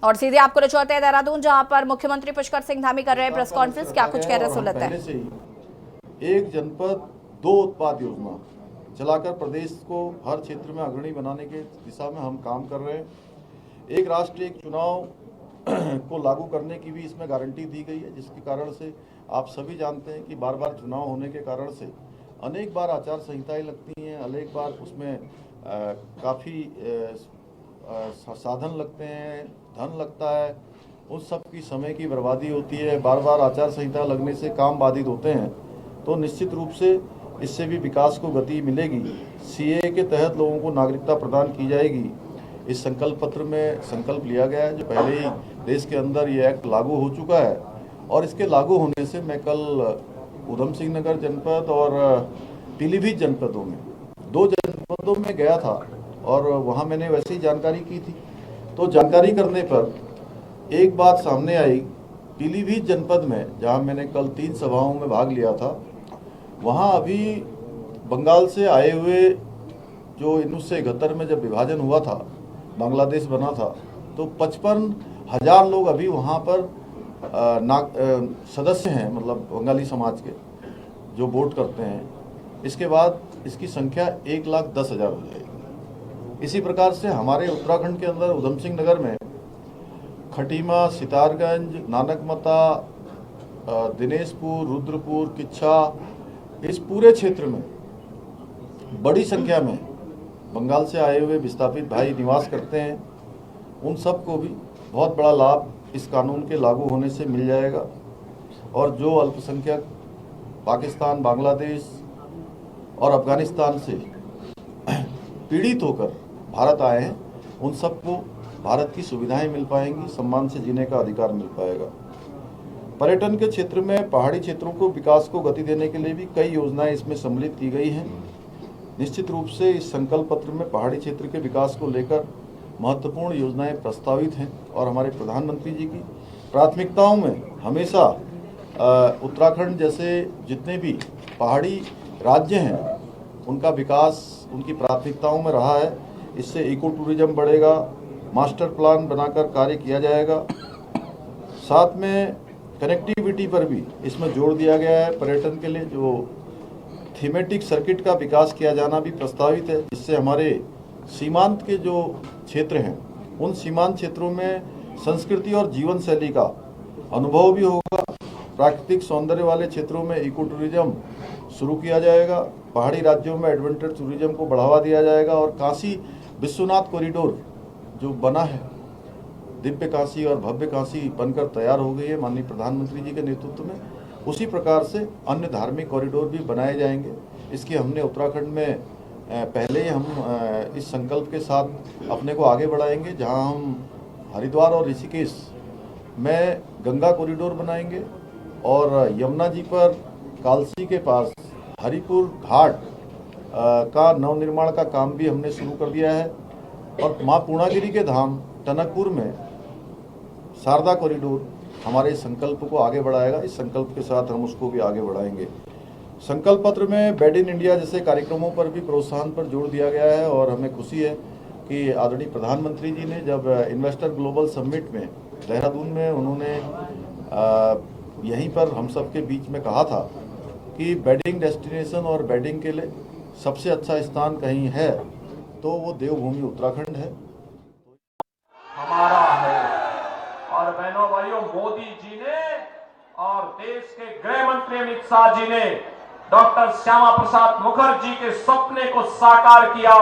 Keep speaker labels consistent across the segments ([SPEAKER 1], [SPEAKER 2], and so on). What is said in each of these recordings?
[SPEAKER 1] और सीधे आपको ले चलते हैं देहरादून, जहां पर मुख्यमंत्री पुष्कर सिंह धामी कर रहे हैं प्रेस कॉन्फ्रेंस। क्या कुछ कह रहे हैं सुन लेते हैं।
[SPEAKER 2] एक जनपद दो उत्पाद योजना चलाकर प्रदेश को हर क्षेत्र में अग्रणी बनाने के दिशा में हम काम कर रहे हैं। एक राष्ट्र एक चुनाव को लागू करने की भी इसमें गारंटी दी गई है, जिसके कारण से आप सभी जानते हैं कि बार बार चुनाव होने के कारण से अनेक बार आचार संहिताएं लगती हैं, अनेक बार उसमें काफ़ी साधन लगते हैं, धन लगता है, उस सब की समय की बर्बादी होती है। बार बार आचार संहिता लगने से काम बाधित होते हैं, तो निश्चित रूप से इससे भी विकास को गति मिलेगी। सीएए के तहत लोगों को नागरिकता प्रदान की जाएगी। इस संकल्प पत्र में संकल्प लिया गया है, जो पहले ही देश के अंदर ये एक्ट लागू हो चुका है, और इसके लागू होने से मैं कल उधम सिंह नगर जनपद और पीलीभीत जनपदों में, दो जनपदों में गया था और वहाँ मैंने वैसे ही जानकारी की थी। तो जानकारी करने पर एक बात सामने आई, पीलीभीत जनपद में जहाँ मैंने कल 3 सभाओं में भाग लिया था, वहाँ अभी बंगाल से आए हुए जो 1971 में जब विभाजन हुआ था, बांग्लादेश बना था, तो 55,000 लोग अभी वहाँ पर सदस्य हैं, मतलब बंगाली समाज के जो वोट करते हैं। इसके बाद इसकी संख्या 1,10,000 हो जाएगी। इसी प्रकार से हमारे उत्तराखंड के अंदर उधम सिंह नगर में खटीमा, सितारगंज, नानकमता, दिनेशपुर, रुद्रपुर, किच्छा, इस पूरे क्षेत्र में बड़ी संख्या में बंगाल से आए हुए विस्थापित भाई निवास करते हैं। उन सबको भी बहुत बड़ा लाभ इस कानून के लागू होने से मिल जाएगा। और जो अल्पसंख्यक पाकिस्तान, बांग्लादेश और अफगानिस्तान से पीड़ित होकर भारत आए हैं, उन सबको भारत की सुविधाएं मिल पाएंगी, सम्मान से जीने का अधिकार मिल पाएगा। पर्यटन के क्षेत्र में पहाड़ी क्षेत्रों को विकास को गति देने के लिए भी कई योजनाएं इसमें सम्मिलित की गई हैं। निश्चित रूप से इस संकल्प पत्र में पहाड़ी क्षेत्र के विकास को लेकर महत्वपूर्ण योजनाएं प्रस्तावित हैं, और हमारे प्रधानमंत्री जी की प्राथमिकताओं में हमेशा उत्तराखंड जैसे जितने भी पहाड़ी राज्य हैं, उनका विकास उनकी प्राथमिकताओं में रहा है। इससे इको टूरिज्म बढ़ेगा, मास्टर प्लान बनाकर कार्य किया जाएगा। साथ में कनेक्टिविटी पर भी इसमें जोर दिया गया है। पर्यटन के लिए जो थीमेटिक सर्किट का विकास किया जाना भी प्रस्तावित है, जिससे हमारे सीमांत के जो क्षेत्र हैं, उन सीमांत क्षेत्रों में संस्कृति और जीवन शैली का अनुभव भी होगा। प्राकृतिक सौंदर्य वाले क्षेत्रों में इको टूरिज्म शुरू किया जाएगा। पहाड़ी राज्यों में एडवेंचर टूरिज्म को बढ़ावा दिया जाएगा। और काशी विश्वनाथ कॉरिडोर जो बना है, दिव्य काशी और भव्य काशी बनकर तैयार हो गई है माननीय प्रधानमंत्री जी के नेतृत्व में, उसी प्रकार से अन्य धार्मिक कॉरिडोर भी बनाए जाएंगे। इसकी हमने उत्तराखंड में पहले ही हम इस संकल्प के साथ अपने को आगे बढ़ाएंगे, जहां हम हरिद्वार और ऋषिकेश में गंगा कॉरिडोर बनाएंगे, और यमुना जी पर कालसी के पास हरिपुर घाट का नवनिर्माण का काम भी हमने शुरू कर दिया है। और माँ पूर्णागिरी के धाम टनकपुर में शारदा कॉरिडोर हमारे संकल्प को आगे बढ़ाएगा। इस संकल्प के साथ हम उसको भी आगे बढ़ाएंगे। संकल्प पत्र में मेड इन इंडिया जैसे कार्यक्रमों पर भी प्रोत्साहन पर जोर दिया गया है, और हमें खुशी है कि आदरणीय प्रधानमंत्री जी ने जब इन्वेस्टर ग्लोबल समिट में देहरादून में उन्होंने यहीं पर हम सब के बीच में कहा था कि बेडिंग डेस्टिनेशन और बेडिंग के लिए सबसे अच्छा स्थान कहीं है तो वो देवभूमि उत्तराखंड है,
[SPEAKER 3] हमारा है। और बहनों भाइयों, मोदी जी ने और देश के गृह मंत्री अमित शाह जी ने डॉक्टर श्यामा प्रसाद मुखर्जी के सपने को साकार किया।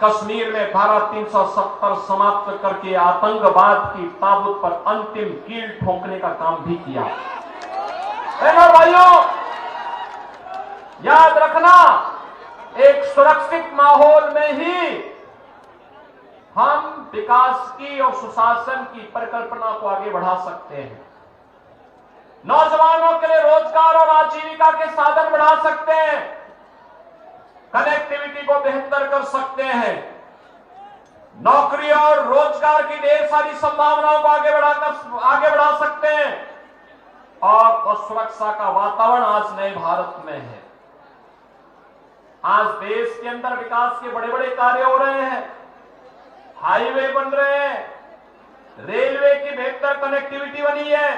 [SPEAKER 3] कश्मीर में धारा 370 समाप्त करके आतंकवाद की ताबूत पर अंतिम कील ठोकने का काम भी किया। बहनों भाइयों, याद रखना, एक सुरक्षित माहौल में ही हम विकास की और सुशासन की परिकल्पना को आगे बढ़ा सकते हैं। नौजवानों के लिए रोजगार और आजीविका के साधन बढ़ा सकते हैं, कनेक्टिविटी को बेहतर कर सकते हैं, नौकरी और रोजगार की ढेर सारी संभावनाओं को आगे बढ़ा सकते हैं, और सुरक्षा का वातावरण आज नए भारत में है। आज देश के अंदर विकास के बड़े बड़े कार्य हो रहे हैं, हाईवे बन रहे हैं, रेलवे की बेहतर कनेक्टिविटी बनी है,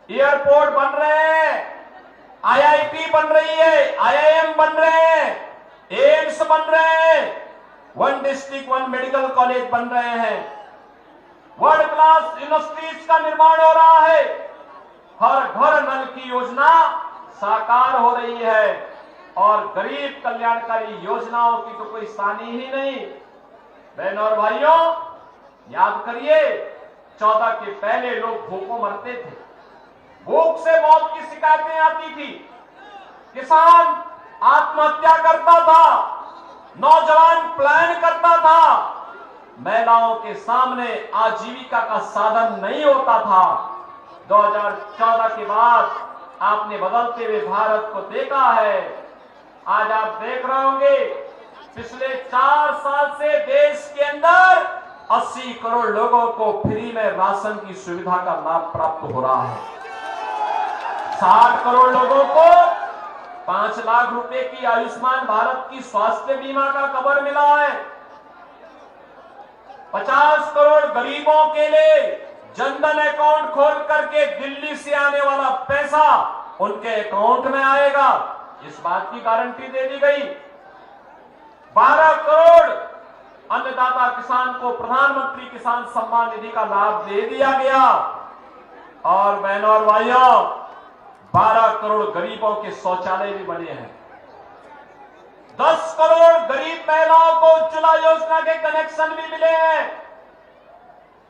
[SPEAKER 3] एयरपोर्ट बन रहे हैं, आईआईटी बन रही है, आईआईएम बन रहे हैं, एम्स बन रहे हैं, one district one medical college बन रहे हैं, वर्ल्ड क्लास यूनिवर्सिटीज का निर्माण हो रहा है, हर घर नल की योजना साकार हो रही है और गरीब कल्याणकारी योजनाओं की तो कोई सानी ही नहीं। बहनों और भाइयों, याद करिए 14 के पहले लोग भूखों मरते थे, भूख से मौत की शिकायतें आती थी, किसान आत्महत्या करता था, नौजवान पलायन करता था, महिलाओं के सामने आजीविका का साधन नहीं होता था। 2014 के बाद आपने बदलते हुए भारत को देखा है। आज आप देख रहे होंगे पिछले 4 साल से देश के अंदर 80 करोड़ लोगों को फ्री में राशन की सुविधा का लाभ प्राप्त हो रहा है। 60 करोड़ लोगों को 5 लाख रुपए की आयुष्मान भारत की स्वास्थ्य बीमा का कवर मिला है। 50 करोड़ गरीबों के लिए जनधन अकाउंट खोल करके दिल्ली से आने वाला पैसा उनके अकाउंट में आएगा, इस बात की गारंटी दे दी गई। 12 करोड़ अन्नदाता किसान को प्रधानमंत्री किसान सम्मान निधि का लाभ दे दिया गया। और बहनों और भाइयों, 12 करोड़ गरीबों के शौचालय भी बने हैं। 10 करोड़ गरीब महिलाओं को उज्ज्वला योजना के कनेक्शन भी मिले हैं।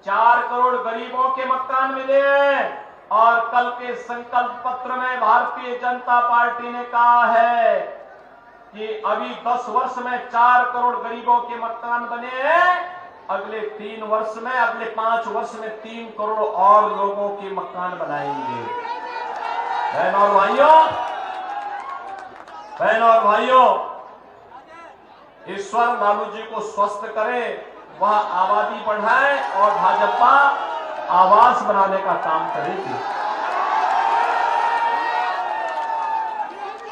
[SPEAKER 3] 4 करोड़ गरीबों के मकान मिले हैं। और कल के संकल्प पत्र में भारतीय जनता पार्टी ने कहा है कि अभी 10 वर्ष में 4 करोड़ गरीबों के मकान बने हैं, अगले 3 वर्ष में, अगले 5 वर्ष में 3 करोड़ और लोगों के मकान बनाएंगे। बहनों और भाइयों, ईश्वर लालू जी को स्वस्थ करे, वह आबादी बढ़ाए और भाजपा आवास बनाने का काम करेगी।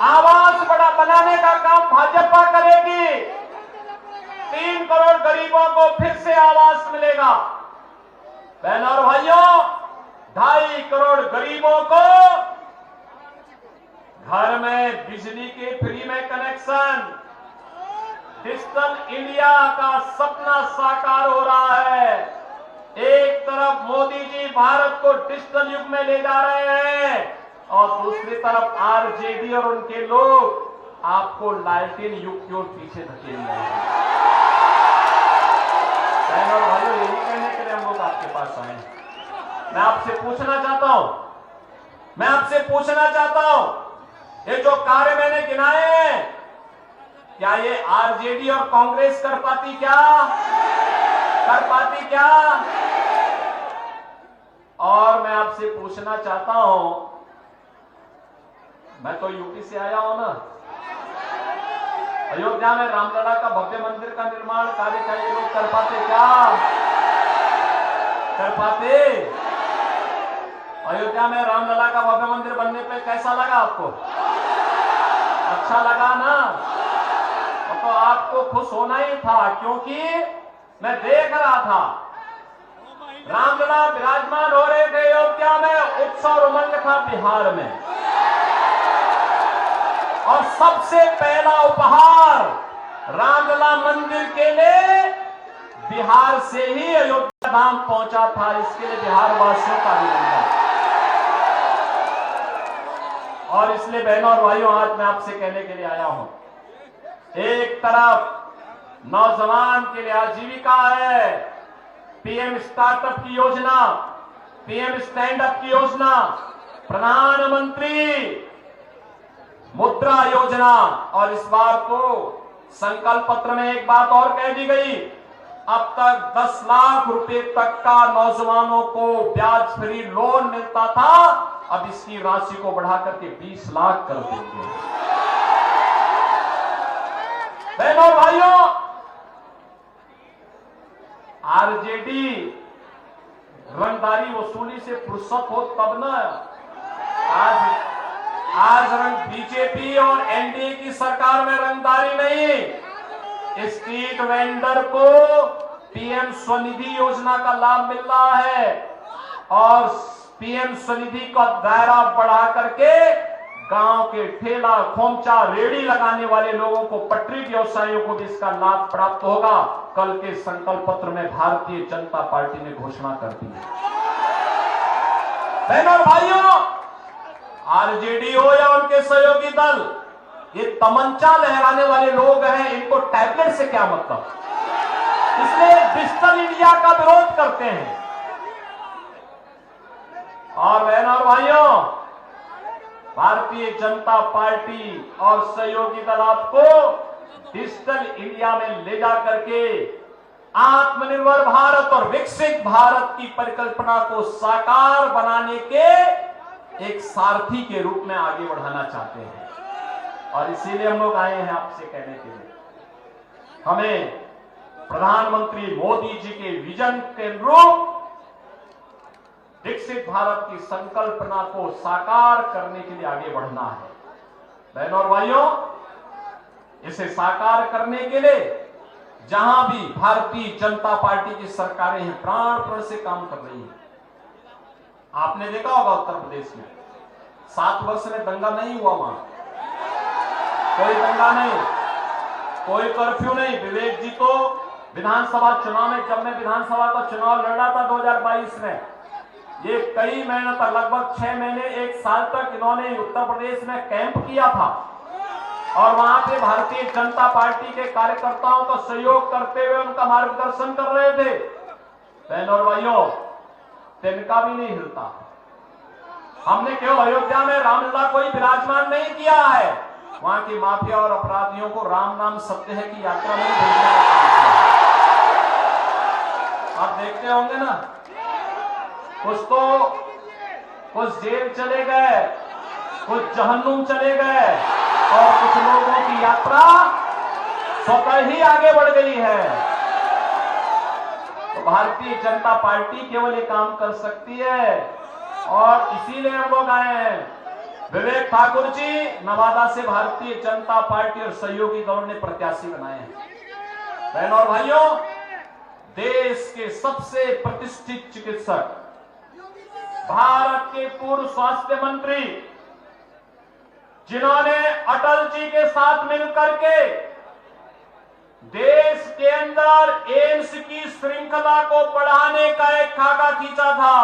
[SPEAKER 3] आवास बनाने का काम भाजपा करेगी। 3 करोड़ गरीबों को फिर से आवास मिलेगा। बहनों और भाइयों, 2.5 करोड़ गरीबों को घर में बिजली के फ्री में कनेक्शन। डिजिटल इंडिया का सपना साकार हो रहा है। एक तरफ मोदी जी भारत को डिजिटल युग में ले जा रहे हैं और दूसरी तरफ आरजेडी और उनके लोग आपको लालटेन युग की ओर पीछे धकेल रहे हैं। बहनों और भाइयों, यही कहने के लिए हम लोग आपके पास आए हैं। मैं आपसे पूछना चाहता हूं, ये जो कार्य मैंने गिनाए हैं, क्या ये आरजेडी और कांग्रेस कर पाती क्या? और मैं आपसे पूछना चाहता हूं, मैं तो यूपी से आया हूं ना, अयोध्या में रामलला का भव्य मंदिर का निर्माण कार्य क्या ये लोग कर पाते क्या? कर पाते? अयोध्या में रामलला का भव्य मंदिर बनने पे कैसा लगा आपको? अच्छा लगा ना? तो आपको खुश होना ही था, क्योंकि मैं देख रहा था रामलला विराजमान हो रहे थे अयोध्या में, उत्सव उमंग था बिहार में। और सबसे पहला उपहार रामलला मंदिर के लिए बिहार से ही अयोध्या धाम पहुंचा था। इसके लिए बिहार वासियों का अभिनंदन। और इसलिए बहनों और भाइयों, आज मैं आपसे कहने के लिए आया हूं, एक तरफ नौजवान के लिए आजीविका है, पीएम स्टार्टअप की योजना, पीएम स्टैंड अप की योजना, प्रधानमंत्री मुद्रा योजना, और इस बार को संकल्प पत्र में एक बात और कह दी गई, अब तक 10 लाख रुपए तक का नौजवानों को ब्याज फ्री लोन मिलता था, अब इसकी राशि को बढ़ाकर के 20 लाख कर देंगे। बहनों भाइयों, आरजेडी रंगदारी वसूली से फुर्सत हो तब ना, आज रंग बीजेपी और एनडीए की सरकार में रंगदारी नहीं, स्ट्रीट वेंडर को पीएम स्वनिधि योजना का लाभ मिल रहा है। और पीएम स्वनिधि का दायरा बढ़ा करके गांव के ठेला खोमचा रेड़ी लगाने वाले लोगों को, पटरी व्यवसायियों को भी इसका लाभ प्राप्त होगा। कल के संकल्प पत्र में भारतीय जनता पार्टी ने घोषणा कर दी है। बहनों और भाइयों, आरजेडी हो या उनके सहयोगी दल, ये तमंचा लहराने वाले लोग हैं, इनको टैबलेट से क्या मतलब, इसलिए डिजिटल इंडिया का विरोध करते हैं। और बहनों और भाइयों, भारतीय जनता पार्टी और सहयोगी दल आपको डिजिटल इंडिया में ले जा करके आत्मनिर्भर भारत और विकसित भारत की परिकल्पना को साकार बनाने के एक सारथी के रूप में आगे बढ़ाना चाहते हैं। और इसीलिए हम लोग आए हैं आपसे कहने के लिए, हमें प्रधानमंत्री मोदी जी के विजन के अनुरूप विकसित भारत की संकल्पना को साकार करने के लिए आगे बढ़ना है। बहनों और भाइयों, इसे साकार करने के लिए जहां भी भारतीय जनता पार्टी की सरकारें हैं, प्राणपण से काम कर रही हैं। आपने देखा होगा उत्तर प्रदेश में 7 वर्ष में दंगा नहीं हुआ, वहां कोई दंगा नहीं, कोई कर्फ्यू नहीं। विवेक जी तो विधानसभा चुनाव में, जब मैं विधानसभा का चुनाव लड़ रहा था 2022 में, ये कई महीने तक, लगभग 6 महीने 1 साल तक इन्होंने उत्तर प्रदेश में कैंप किया था और वहां पे भारतीय जनता पार्टी के कार्यकर्ताओं का सहयोग करते हुए उनका मार्गदर्शन कर रहे थे। बहनों और भाइयों, तिनका भी नहीं हिलता। हमने केवल अयोध्या में रामलला कोई विराजमान नहीं किया है, वहां की माफिया और अपराधियों को राम नाम सत्य है की यात्रा में भेजने का काम किया। आप देखते होंगे ना, कुछ जेल चले गए, कुछ जहन्नुम चले गए और कुछ लोगों की यात्रा स्वतः ही आगे बढ़ गई है। तो भारतीय जनता पार्टी केवल ये काम कर सकती है और इसीलिए हम लोग आए हैं। विवेक ठाकुर जी नवादा से भारतीय जनता पार्टी और सहयोगी दलों ने प्रत्याशी बनाए हैं। बहनों और भाइयों, देश के सबसे प्रतिष्ठित चिकित्सक, भारत के पूर्व स्वास्थ्य मंत्री, जिन्होंने अटल जी के साथ मिलकर के देश के अंदर एम्स की श्रृंखला को बढ़ाने का एक खाका खींचा था,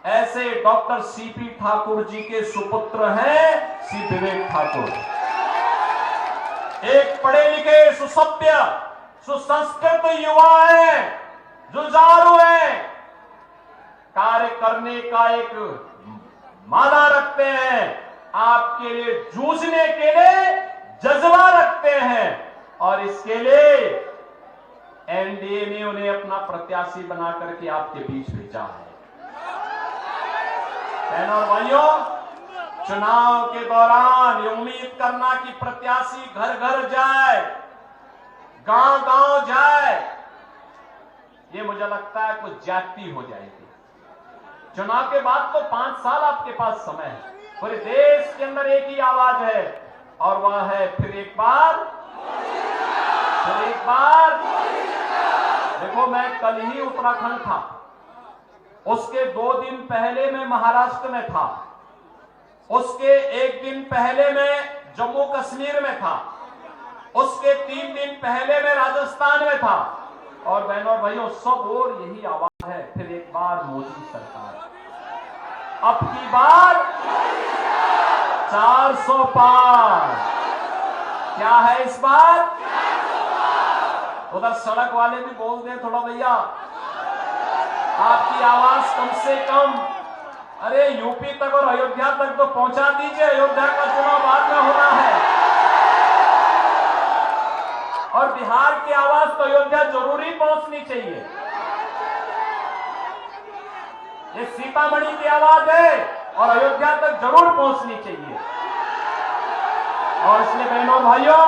[SPEAKER 3] ऐसे डॉक्टर सीपी ठाकुर जी के सुपुत्र हैं श्री विवेक ठाकुर। एक पढ़े लिखे, सुसभ्य, सुसंस्कृत युवा हैं, जुझारू हैं, कार्य करने का एक मादा रखते हैं, आपके लिए जूझने के लिए जज्बा रखते हैं और इसके लिए एनडीए ने उन्हें अपना प्रत्याशी बना करके आपके बीच भेजा है। बहनों और भाइयों, चुनाव के दौरान ये उम्मीद करना कि प्रत्याशी घर घर जाए, गांव गांव जाए, ये मुझे लगता है कुछ ज्यादती हो जाएगी। चुनाव के बाद तो 5 साल आपके पास समय है, पूरे देश के अंदर एक ही आवाज है और वह है फिर एक बार। देखो, मैं कल ही उत्तराखंड था, उसके 2 दिन पहले मैं महाराष्ट्र में था, उसके 1 दिन पहले मैं जम्मू कश्मीर में था, उसके 3 दिन पहले मैं राजस्थान में था। और बहनों और भाइयों, सब और यही आवाज है, फिर एक बार मोदी सरकार, अब की बार 400 पार। क्या है इस बार? उधर सड़क वाले भी बोल दें थोड़ा, भैया आपकी आवाज कम से कम, अरे यूपी तक और अयोध्या तक तो पहुंचा दीजिए, अयोध्या का चुनाव बाद में होना है और बिहार की आवाज तो अयोध्या जरूरी पहुंचनी चाहिए। ये सीतामढ़ी की आवाज है और अयोध्या तक जरूर पहुंचनी चाहिए। और इसलिए बहनों भाइयों,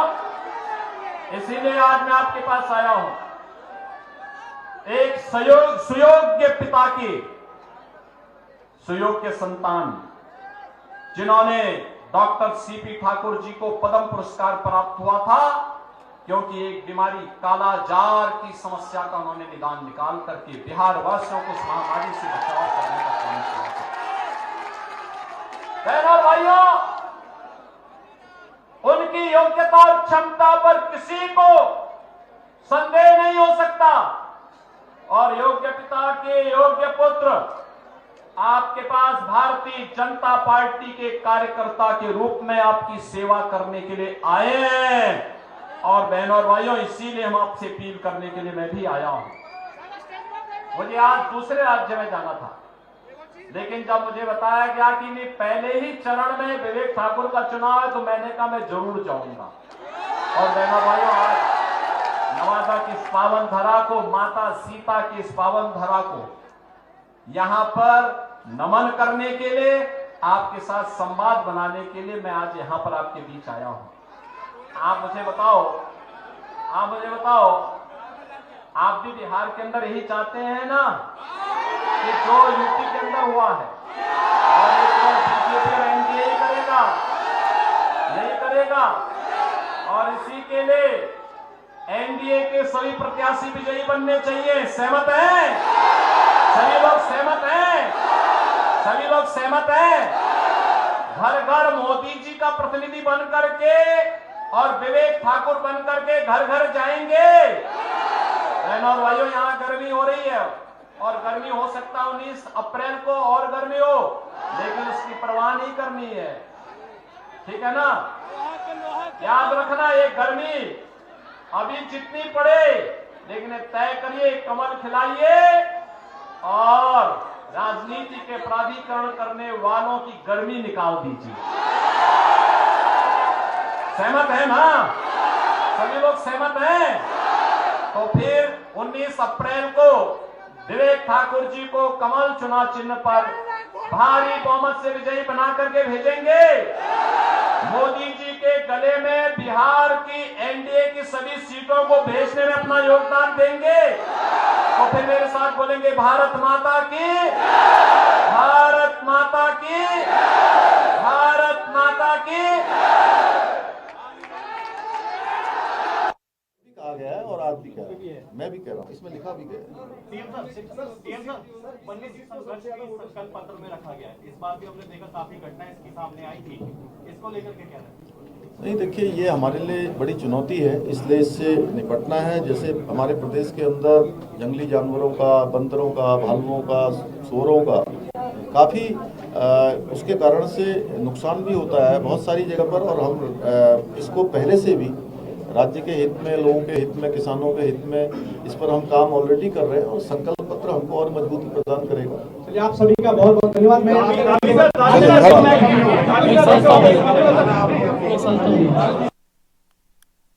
[SPEAKER 3] इसीलिए आज मैं आपके पास आया हूं, एक सुयोग्य पिता की सुयोग्य संतान, जिन्होंने डॉक्टर सीपी ठाकुर जी को पद्म पुरस्कार प्राप्त हुआ था, क्योंकि एक बीमारी काला जार की समस्या का उन्होंने निदान निकाल करके बिहार वासियों को इस महामारी से बचाव करने का बहनों और भाइयों, उनकी योग्यता और क्षमता पर किसी को संदेह नहीं हो सकता। और योग्य पिता के योग्य पुत्र आपके पास भारतीय जनता पार्टी के कार्यकर्ता के रूप में आपकी सेवा करने के लिए आए हैं। और बहनों और भाइयों, इसीलिए हम आपसे अपील करने के लिए मैं भी आया हूं। मुझे आज दूसरे राज्य में जाना था, लेकिन जब मुझे बताया गया कि नहीं पहले ही चरण में विवेक ठाकुर का चुनाव है, तो मैंने कहा मैं जरूर जाऊंगा। और बहनों भाइयों, आज नवादा की इस पावन धरा को, माता सीता की इस पावन धरा को यहां पर नमन करने के लिए, आपके साथ संवाद बनाने के लिए मैं आज यहां पर आपके बीच आया हूं। आप मुझे बताओ, आप भी बिहार के अंदर यही चाहते हैं ना कि जो यूपी के अंदर हुआ है, और ये तो बीजेपी और एनडीए ही करेगा, यही करेगा। और इसी के लिए एनडीए के सभी प्रत्याशी विजयी बनने चाहिए। सहमत हैं? सभी लोग सहमत हैं? सभी लोग सहमत हैं? घर घर मोदी जी का प्रतिनिधि बन करके और विवेक ठाकुर बन करके घर घर जाएंगे। बहनों और भाइयों, यहाँ गर्मी हो रही है, और गर्मी हो सकता है 19 अप्रैल को और गर्मी हो, लेकिन उसकी परवाह नहीं करनी है। ठीक है ना? याद रखना, ये गर्मी अभी जितनी पड़े, लेकिन तय करिए, कमल खिलाइए और राजनीति के प्राधिकरण करने वालों की गर्मी निकाल दीजिए। सहमत है ना? सभी लोग सहमत हैं? तो फिर 19 अप्रैल को विवेक ठाकुर जी को कमल चुनाव चिन्ह पर भारी बहुमत से विजयी बना करके भेजेंगे। मोदी जी के गले में बिहार की एनडीए की सभी सीटों को भेजने में अपना योगदान देंगे। तो फिर मेरे साथ बोलेंगे, भारत माता की, भारत माता की, भारत माता की।
[SPEAKER 2] कहा गया है और आज भी कह रहा है, मैं भी कह रहा हूँ, इसमें लिखा भी गया है।
[SPEAKER 4] वन्य जीव संघर्ष की संकल्प पत्र में रखा गया है। इस बार भी हमने देखा काफी घटनाएं इसकी सामने आई थी, इसको लेकर के क्या है?
[SPEAKER 2] नहीं, देखिए, ये हमारे लिए बड़ी चुनौती है, इसलिए इससे निपटना है। जैसे हमारे प्रदेश के अंदर जंगली जानवरों का, बंदरों का, भालुओं का, सूअरों का काफ़ी उसके कारण से नुकसान भी होता है बहुत सारी जगह पर। और हम इसको पहले से भी राज्य के हित में, लोगों के हित में, किसानों के हित में इस पर हम काम ऑलरेडी कर रहे हैं, और संकल्प पत्र हमको और मजबूती प्रदान करेगा।
[SPEAKER 5] चलिए, आप सभी का बहुत बहुत धन्यवाद। मैं